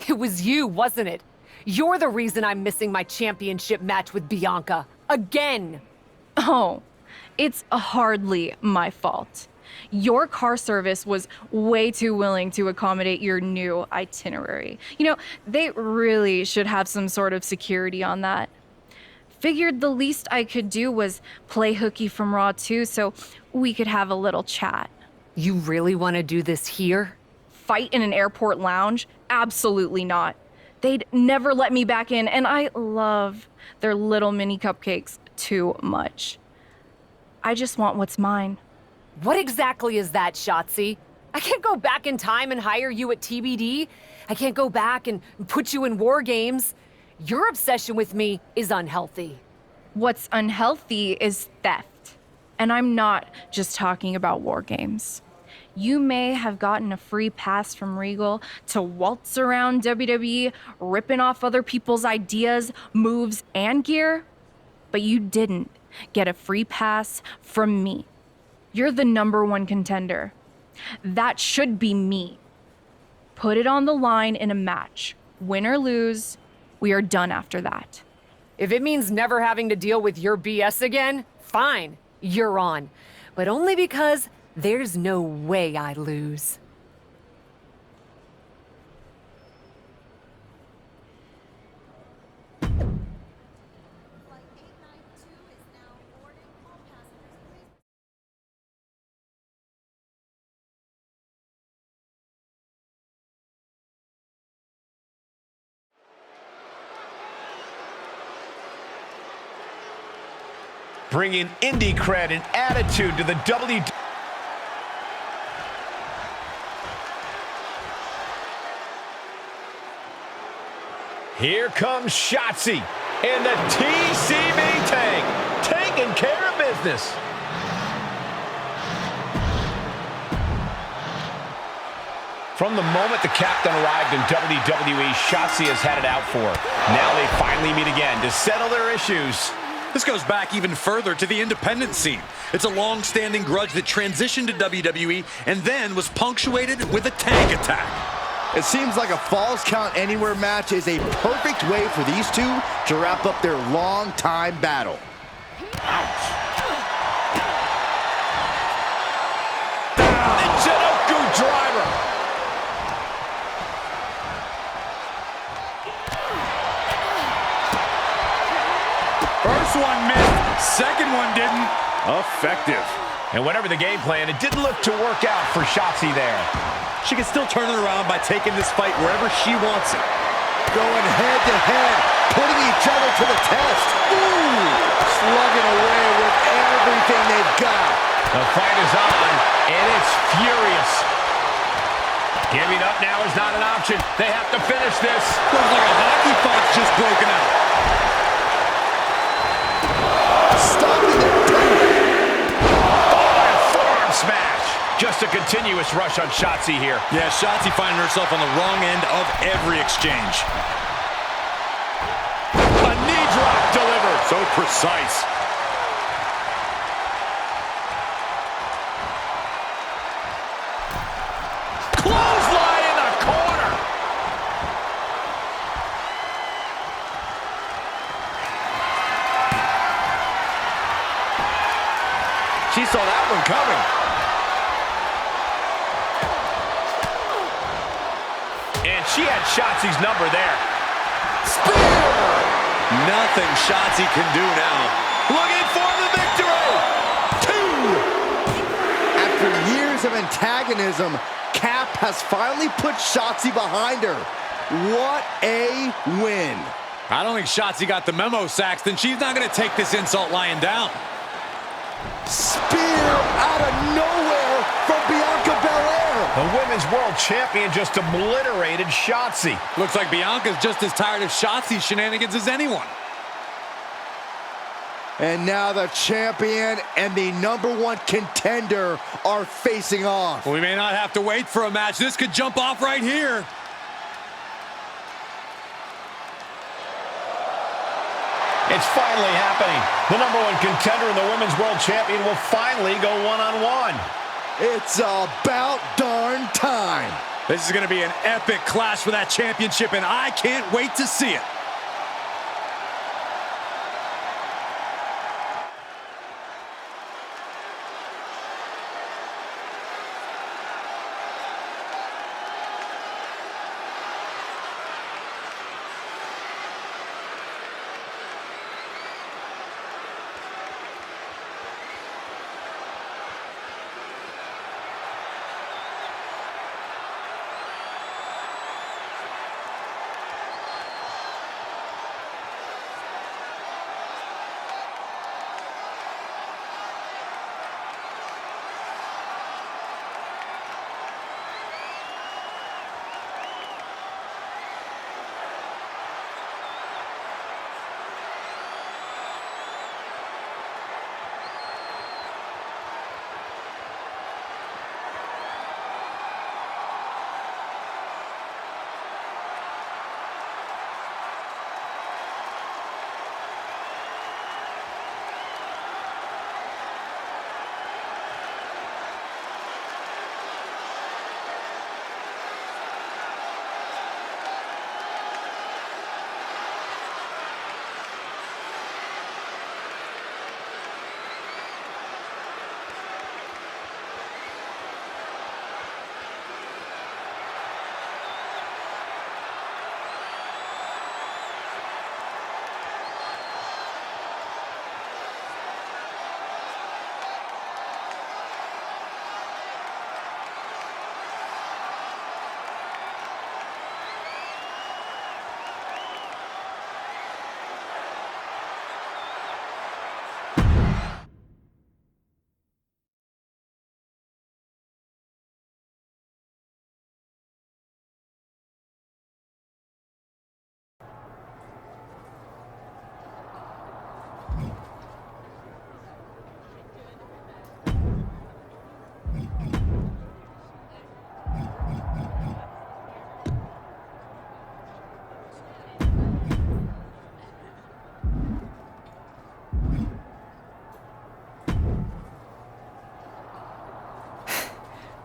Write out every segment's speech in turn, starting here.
It was you, wasn't it? You're the reason I'm missing my championship match with Bianca. Again! Oh, it's hardly my fault. Your car service was way too willing to accommodate your new itinerary. You know, they really should have some sort of security on that. Figured the least I could do was play hooky from Raw 2 so we could have a little chat. You really want to do this here? Fight in an airport lounge? Absolutely not. They'd never let me back in, and I love their little mini cupcakes too much. I just want what's mine. What exactly is that, Shotzi? I can't go back in time and hire you at TBD. I can't go back and put you in war games. Your obsession with me is unhealthy. What's unhealthy is theft. And I'm not just talking about war games. You may have gotten a free pass from Regal to waltz around WWE, ripping off other people's ideas, moves, and gear, but you didn't get a free pass from me. You're the #1 contender. That should be me. Put it on the line in a match. Win or lose, we are done after that. If it means never having to deal with your BS again, fine, you're on. But only because there's no way I lose. Bringing indie cred and attitude to the WWE. Here comes Shotzi in the TCB tank, taking care of business. From the moment the captain arrived in WWE, Shotzi has had it out for her. Now they finally meet again to settle their issues. This goes back even further to the independent scene. It's a long-standing grudge that transitioned to WWE and then was punctuated with a tank attack. It seems like a Falls Count Anywhere match is a perfect way for these two to wrap up their long-time battle. Ouch. The Jinoku driver. First one missed, second one didn't. Effective. And whatever the game plan, it didn't look to work out for Shotzi there. She can still turn it around by taking this fight wherever she wants it. Going head-to-head, putting each other to the test. Ooh, slugging away with everything they've got. The fight is on, and it's furious. Giving up now is not an option. They have to finish this. Looks like a hockey fight's just broken out. Stopping it. Oh, and a forearm smash. Just a continuous rush on Shotzi here. Yeah, Shotzi finding herself on the wrong end of every exchange. A knee drop delivered. So precise. Clothesline in the corner. She saw that one coming. And she had Shotzi's number there. Spear! Nothing Shotzi can do now. Looking for the victory. 2. After years of antagonism, Cap has finally put Shotzi behind her. What a win. I don't think Shotzi got the memo, Saxton. She's not going to take this insult lying down. Spear out of nowhere from Bianca Belair. The Women's World Champion just obliterated Shotzi. Looks like Bianca's just as tired of Shotzi's shenanigans as anyone. And now the champion and the #1 contender are facing off. We may not have to wait for a match. This could jump off right here. It's finally happening. The #1 contender and the Women's World Champion will finally go one-on-one. It's about darn time. This is going to be an epic clash for that championship, and I can't wait to see it.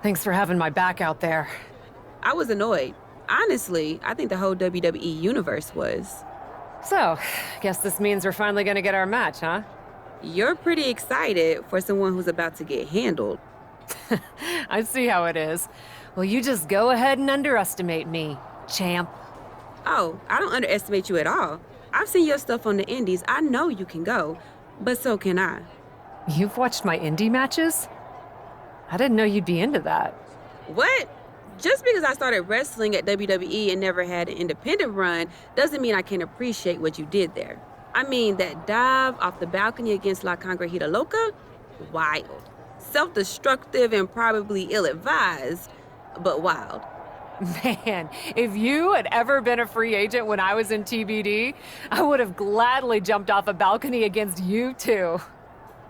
Thanks for having my back out there. I was annoyed. Honestly, I think the whole WWE universe was. So, guess this means we're finally gonna get our match, huh? You're pretty excited for someone who's about to get handled. I see how it is. Well, you just go ahead and underestimate me, champ. Oh, I don't underestimate you at all. I've seen your stuff on the indies. I know you can go, but so can I. You've watched my indie matches? I didn't know you'd be into that. What? Just because I started wrestling at WWE and never had an independent run doesn't mean I can't appreciate what you did there. I mean, that dive off the balcony against La Congrejita Loca? Wild. Self-destructive and probably ill-advised, but wild. Man, if you had ever been a free agent when I was in TBD, I would have gladly jumped off a balcony against you too.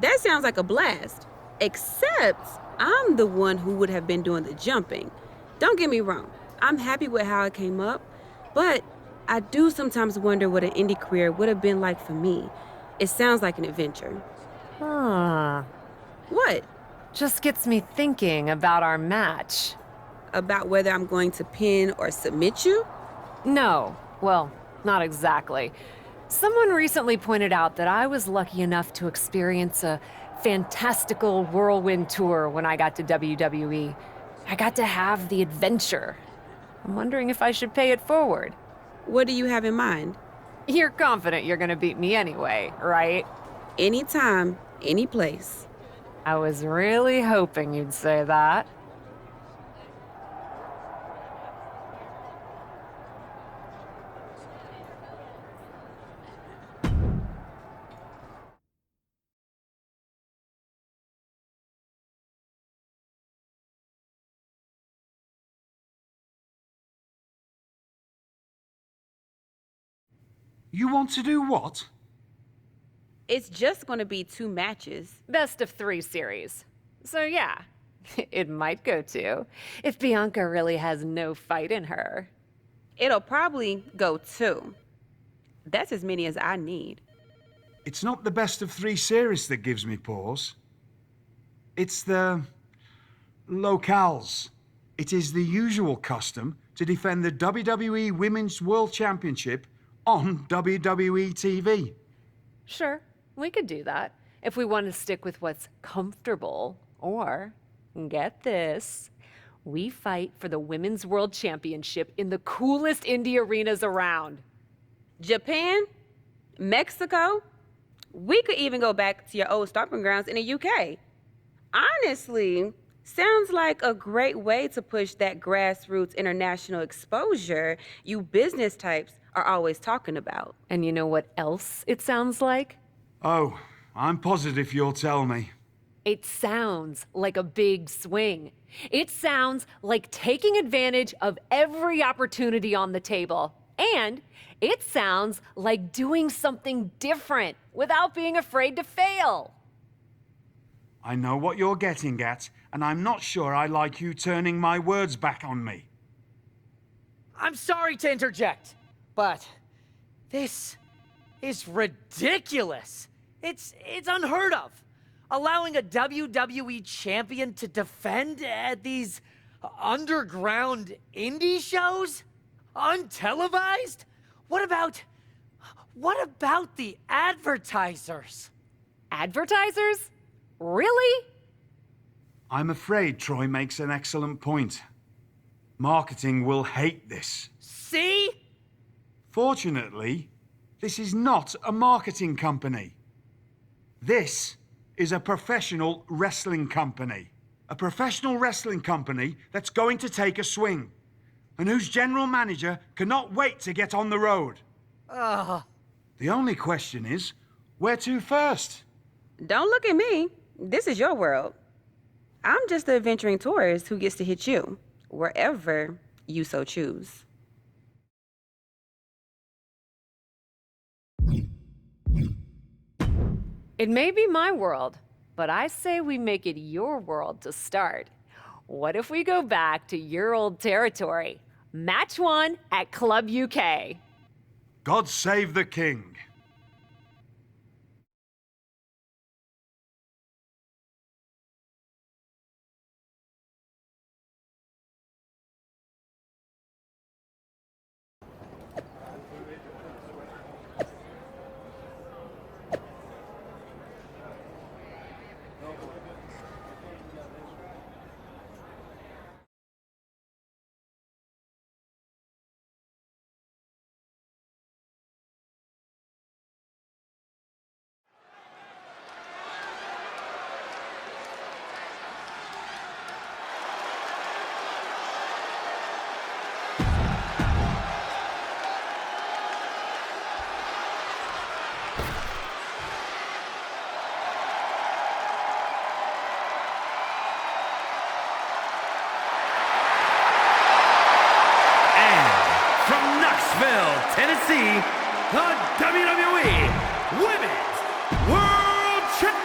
That sounds like a blast. Except I'm the one who would have been doing the jumping. Don't get me wrong, I'm happy with how it came up, but I do sometimes wonder what an indie career would have been like for me. It sounds like an adventure. Huh. What? Just gets me thinking about our match. About whether I'm going to pin or submit you? No, well, not exactly. Someone recently pointed out that I was lucky enough to experience a fantastical whirlwind tour when I got to WWE. I got to have the adventure. I'm wondering if I should pay it forward. What do you have in mind? You're confident you're gonna beat me anyway, right? Anytime, any place. I was really hoping you'd say that. You want to do what? It's just going to be 2 matches. Best of 3 series. So yeah, it might go 2, if Bianca really has no fight in her. It'll probably go 2. That's as many as I need. It's not the best of 3 series that gives me pause. It's the locales. It is the usual custom to defend the WWE Women's World Championship on WWE TV. Sure, we could do that if we want to stick with what's comfortable. Or, get this, we fight for the Women's World Championship in the coolest indie arenas around. Japan? Mexico? We could even go back to your old stomping grounds in the UK. Honestly, sounds like a great way to push that grassroots international exposure you business types are always talking about. And you know what else it sounds like? Oh, I'm positive you'll tell me. It sounds like a big swing. It sounds like taking advantage of every opportunity on the table. And it sounds like doing something different without being afraid to fail. I know what you're getting at, and I'm not sure I like you turning my words back on me. I'm sorry to interject, but this is ridiculous. It's unheard of. Allowing a WWE champion to defend at these underground indie shows? Untelevised? What about the advertisers? Advertisers? Really? I'm afraid Troy makes an excellent point. Marketing will hate this. See? Fortunately, this is not a marketing company. This is a professional wrestling company. A professional wrestling company that's going to take a swing, and whose general manager cannot wait to get on the road. The only question is, where to first? Don't look at me. This is your world. I'm just the adventuring tourist who gets to hit you, wherever you so choose. It may be my world, but I say we make it your world to start. What if we go back to your old territory? Match 1 at Club UK. God save the king. Tennessee, the WWE Women's World Championship.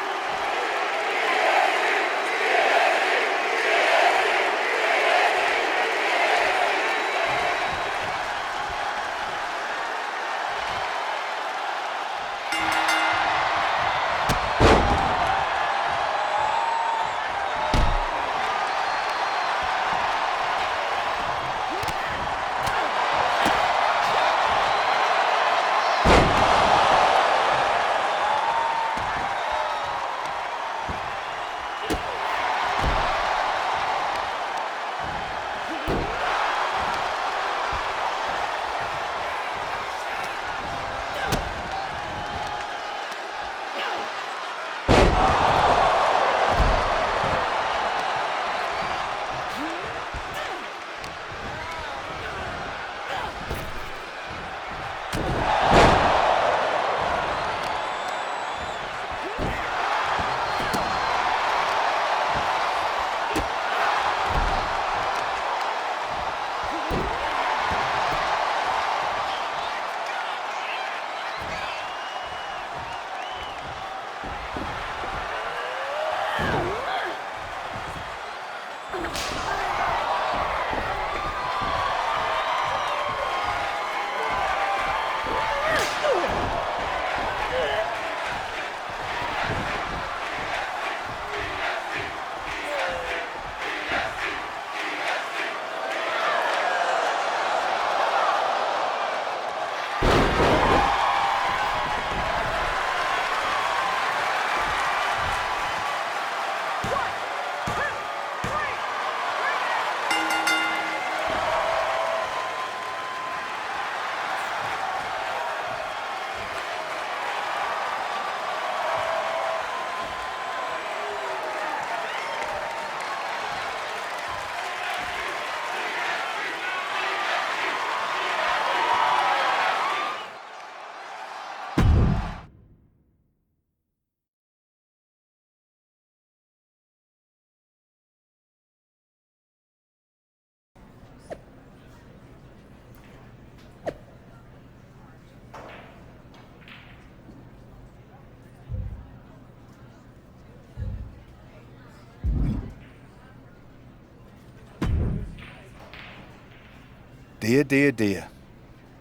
Dear, dear, dear.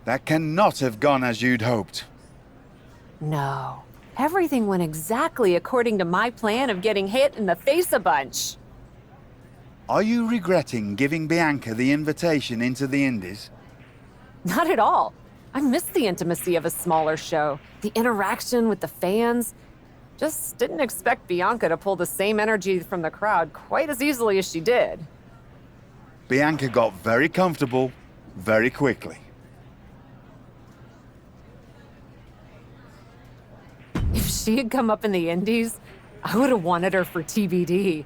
That cannot have gone as you'd hoped. No. Everything went exactly according to my plan of getting hit in the face a bunch. Are you regretting giving Bianca the invitation into the Indies? Not at all. I miss the intimacy of a smaller show, the interaction with the fans. Just didn't expect Bianca to pull the same energy from the crowd quite as easily as she did. Bianca got very comfortable very quickly. If she had come up in the Indies, I would have wanted her for TBD.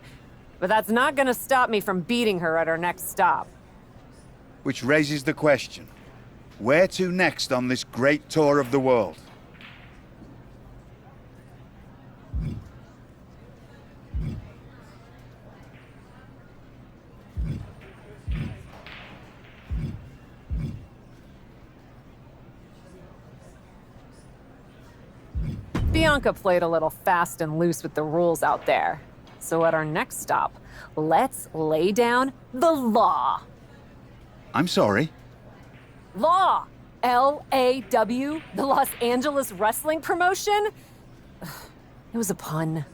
But that's not gonna stop me from beating her at our next stop. Which raises the question, where to next on this great tour of the world? Bianca played a little fast and loose with the rules out there. So at our next stop, let's lay down the law. I'm sorry. Law! L-A-W, the Los Angeles Wrestling Promotion? It was a pun.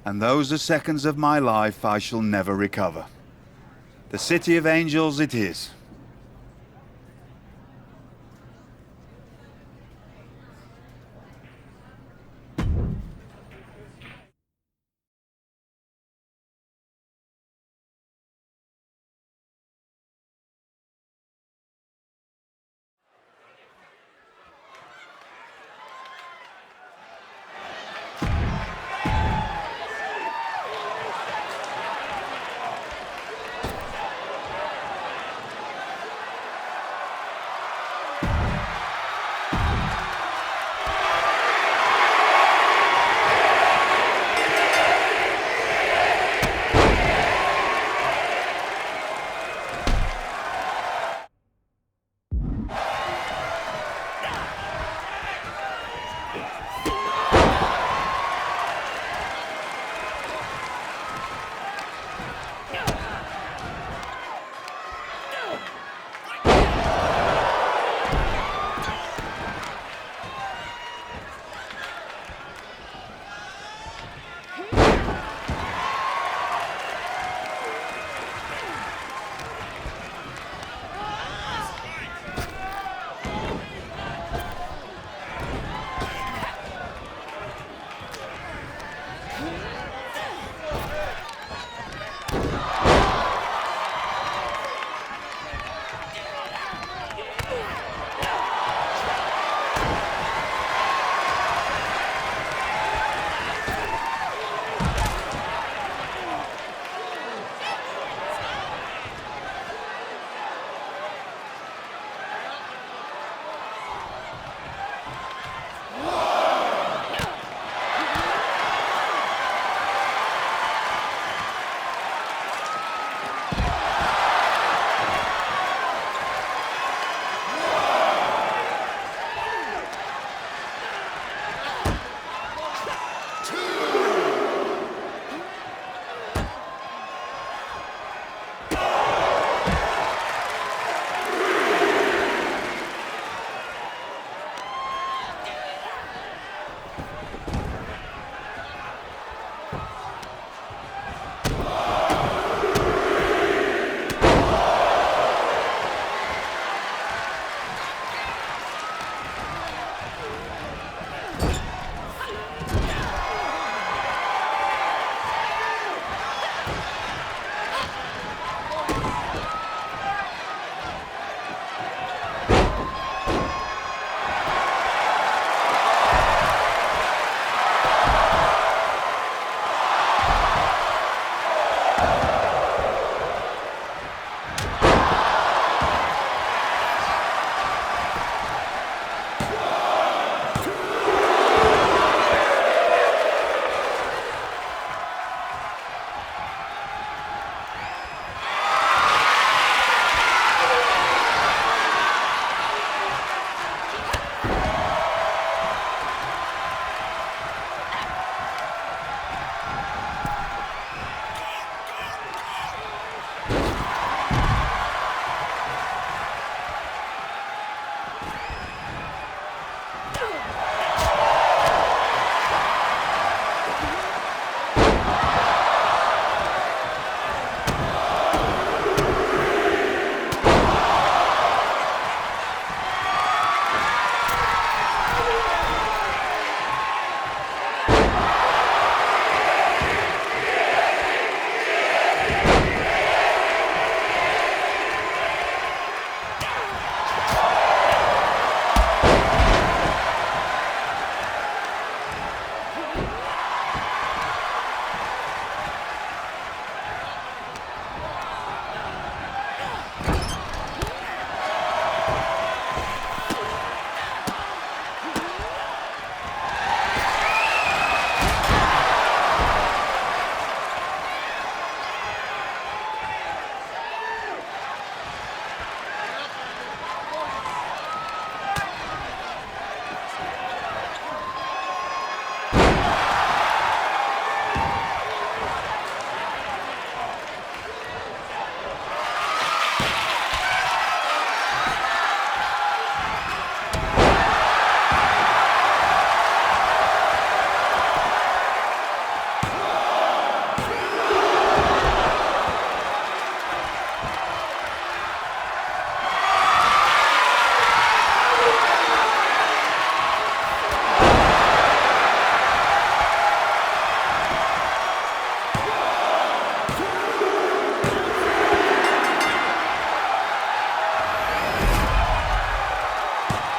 And those are seconds of my life I shall never recover. The City of Angels it is.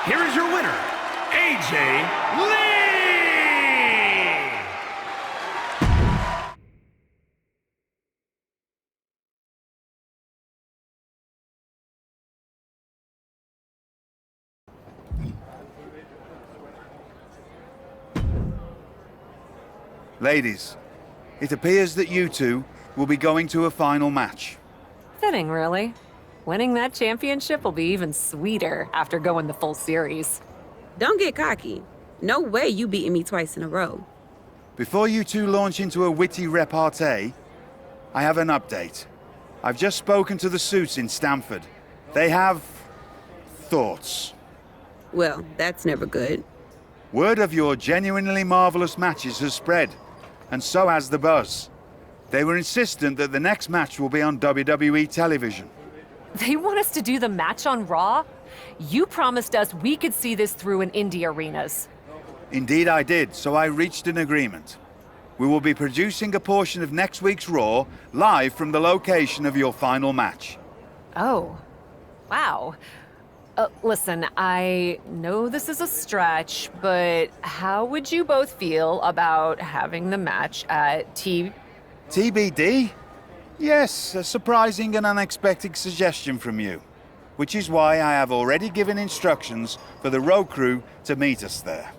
here is your winner, AJ Lee! Ladies, it appears that you two will be going to a final match. Fitting, really. Winning that championship will be even sweeter after going the full series. Don't get cocky. No way you beating me twice in a row. Before you two launch into a witty repartee, I have an update. I've just spoken to the suits in Stamford. They have thoughts. Well, that's never good. Word of your genuinely marvelous matches has spread, and so has the buzz. They were insistent that the next match will be on WWE television. They want us to do the match on Raw? You promised us we could see this through in indie arenas. Indeed I did, so I reached an agreement. We will be producing a portion of next week's Raw live from the location of your final match. Oh, wow. Listen, I know this is a stretch, but how would you both feel about having the match at TBD? Yes, a surprising and unexpected suggestion from you. Which is why I have already given instructions for the road crew to meet us there.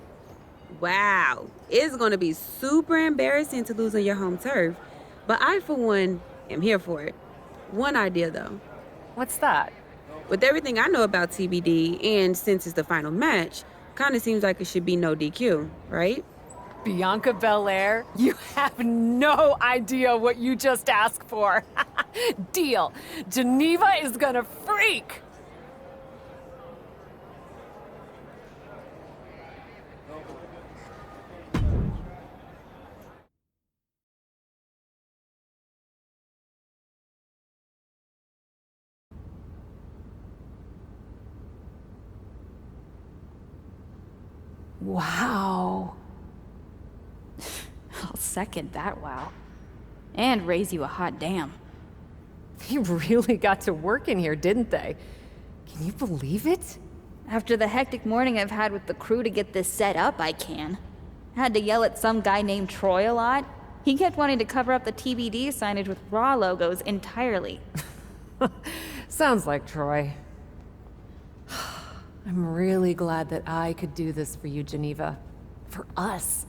Wow. It's going to be super embarrassing to lose on your home turf. But I, for one, am here for it. One idea, though. What's that? With everything I know about TBD, and since it's the final match, kind of seems like it should be no DQ, right? Bianca Belair? You have no idea what you just asked for. Deal. Geneva is gonna freak. Wow. I'll second that wow. And raise you a hot damn. They really got to work in here, didn't they? Can you believe it? After the hectic morning I've had with the crew to get this set up, I can. Had to yell at some guy named Troy a lot. He kept wanting to cover up the TBD signage with Raw logos entirely. Sounds like Troy. I'm really glad that I could do this for you, Geneva. For us.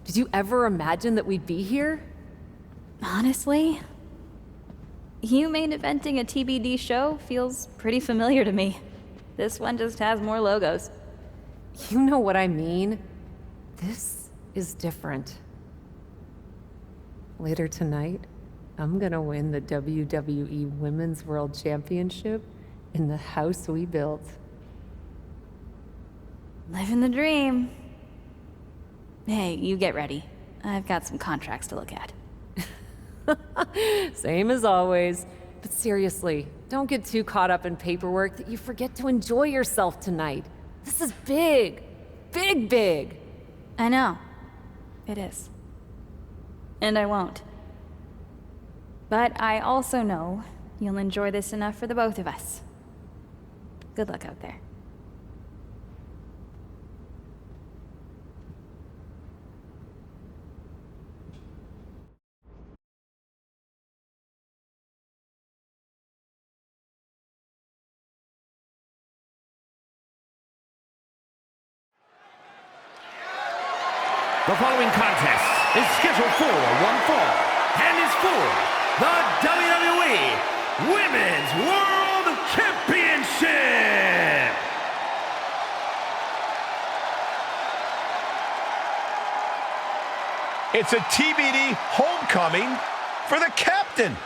Did you ever imagine that we'd be here? Honestly, you main eventing a TBD show feels pretty familiar to me. This one just has more logos. You know what I mean? This is different. Later tonight, I'm gonna win the WWE Women's World Championship in the house we built. Living the dream. Hey, you get ready. I've got some contracts to look at. Same as always. But seriously, don't get too caught up in paperwork that you forget to enjoy yourself tonight. This is big. Big, big. I know. It is. And I won't. But I also know you'll enjoy this enough for the both of us. Good luck out there. The following contest is scheduled for one fall and is for the WWE Women's World Championship. It's a TBD homecoming for the captain.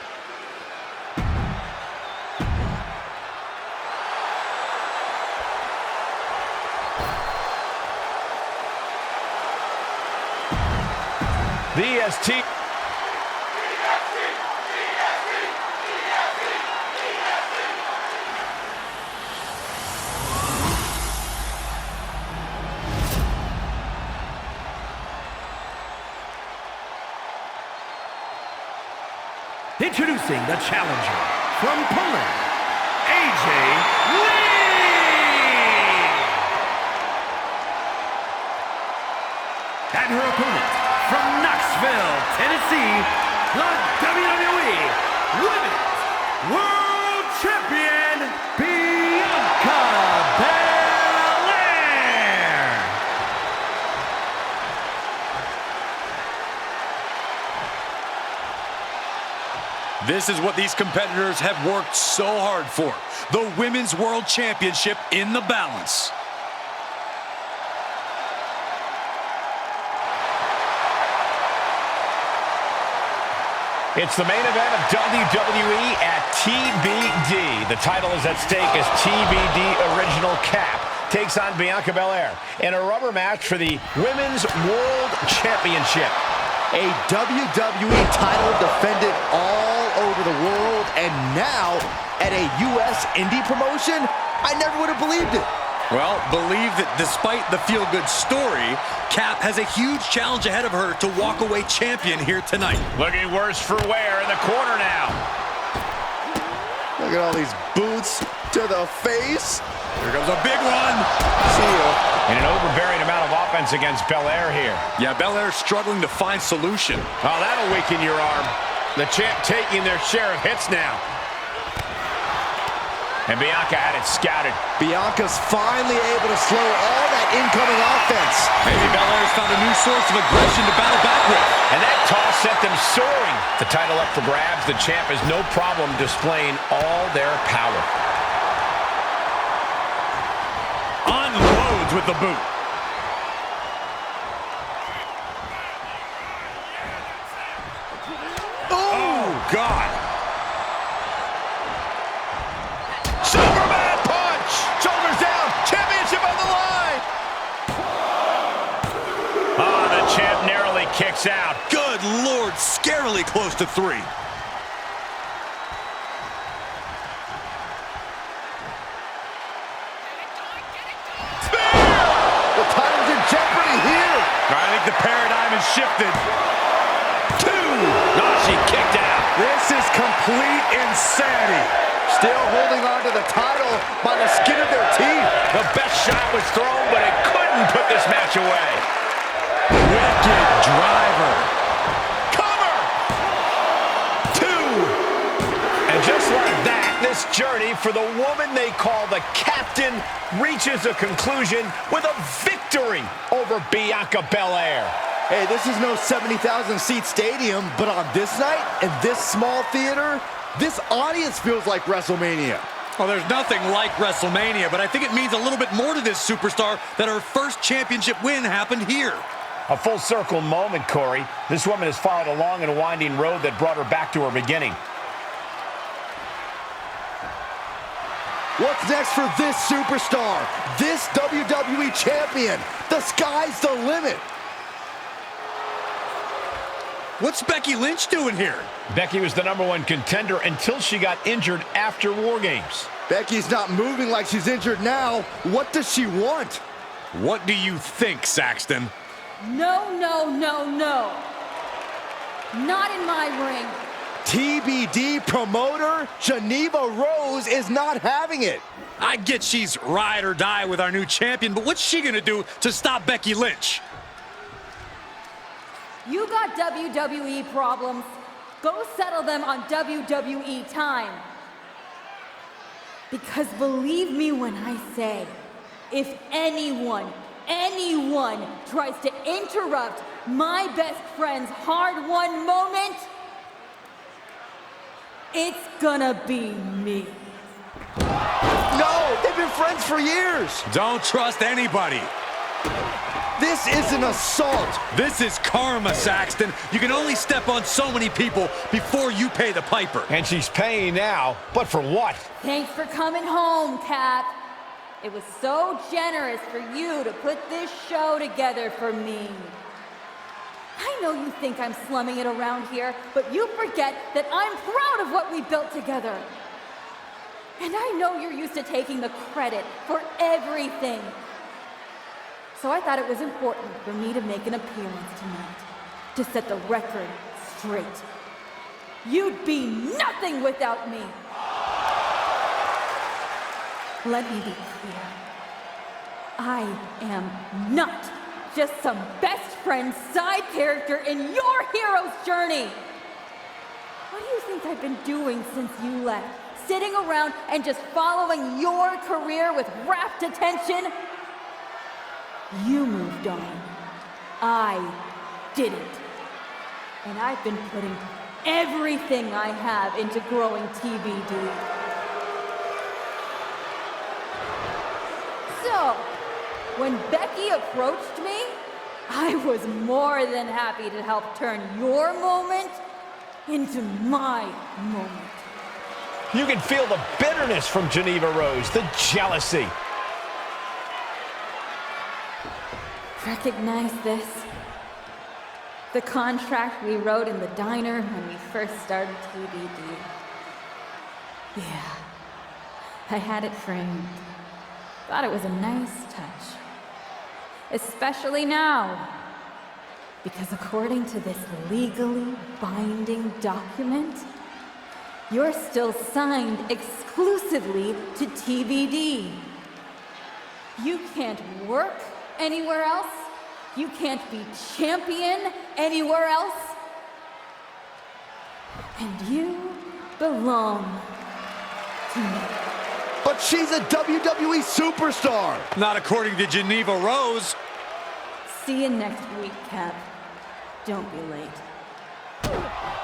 The EST. Introducing the challenger from Poland, AJ Lee! And her opponent from Knoxville, Tennessee, the WWE Women's World Champion, Bianca Belair. This is what these competitors have worked so hard for. The Women's World Championship in the balance. It's the main event of WWE at TBD. The title is at stake as TBD Original Cap takes on Bianca Belair in a rubber match for the Women's World Championship. A WWE title defended all over the world, and now at a U.S. indie promotion? I never would have believed it. Well, believe that despite the feel-good story, Cap has a huge challenge ahead of her to walk away champion here tonight. Looking worse for wear in the corner now. Look at all these boots to the face. Here comes a big one. See ya. And an overbearing amount of offense against Belair here. Yeah, Belair's struggling to find solution. Oh, that'll weaken your arm. The champ taking their share of hits now. And Bianca had it scouted. Bianca's finally able to slow all that incoming offense. Maybe Belair's found a new source of aggression to battle back with. And that toss sent them soaring. The title up for grabs. The champ has no problem displaying all their power. Unloads with the boot. Oh, God. Superman punch! Shoulders down, championship on the line! Oh, the champ narrowly kicks out. Good Lord, scarily close to 3. The title's in jeopardy here. I think the paradigm has shifted. 2! Oh, she kicked out. This is complete insanity. Still holding on to the title by the skin of their teeth. The best shot was thrown, but it couldn't put this match away. Wicked driver. Cover! 2! And just like that, this journey for the woman they call the Captain reaches a conclusion with a victory over Bianca Belair. Hey, this is no 70,000-seat stadium, but on this night, in this small theater, this audience feels like WrestleMania. Well, there's nothing like WrestleMania, but I think it means a little bit more to this superstar that her first championship win happened here. A full circle moment, Corey. This woman has followed a long and winding road that brought her back to her beginning. What's next for this superstar? This WWE champion? The sky's the limit. What's Becky Lynch doing here? Becky was the #1 contender until she got injured after War Games. Becky's not moving like she's injured now. What does she want? What do you think, Saxton? No, no, no, no. Not in my ring. TBD promoter Geneva Rose is not having it. I get she's ride or die with our new champion, but what's she gonna do to stop Becky Lynch? You got WWE problems. Go settle them on WWE time. Because believe me when I say, if anyone tries to interrupt my best friend's hard-won moment, it's gonna be me. No, they've been friends for years. Don't trust anybody. This is an assault. This is karma, Saxton. You can only step on so many people before you pay the piper. And she's paying now, but for what? Thanks for coming home, Cap. It was so generous for you to put this show together for me. I know you think I'm slumming it around here, but you forget that I'm proud of what we built together. And I know you're used to taking the credit for everything. So I thought it was important for me to make an appearance tonight, to set the record straight. You'd be nothing without me. Let me be clear. I am not just some best friend side character in your hero's journey. What do you think I've been doing since you left? Sitting around and just following your career with rapt attention? You moved on. I didn't. And I've been putting everything I have into growing TBD. So, when Becky approached me, I was more than happy to help turn your moment into my moment. You can feel the bitterness from Geneva Rose, the jealousy. Recognize this? The contract we wrote in the diner when we first started TBD. Yeah, I had it framed. Thought it was a nice touch. Especially now. Because according to this legally binding document, you're still signed exclusively to TBD. You can't work anywhere else. You can't be champion anywhere else. And you belong to me. But she's a WWE superstar. Not according to Geneva Rose. See you next week, Cap. Don't be late.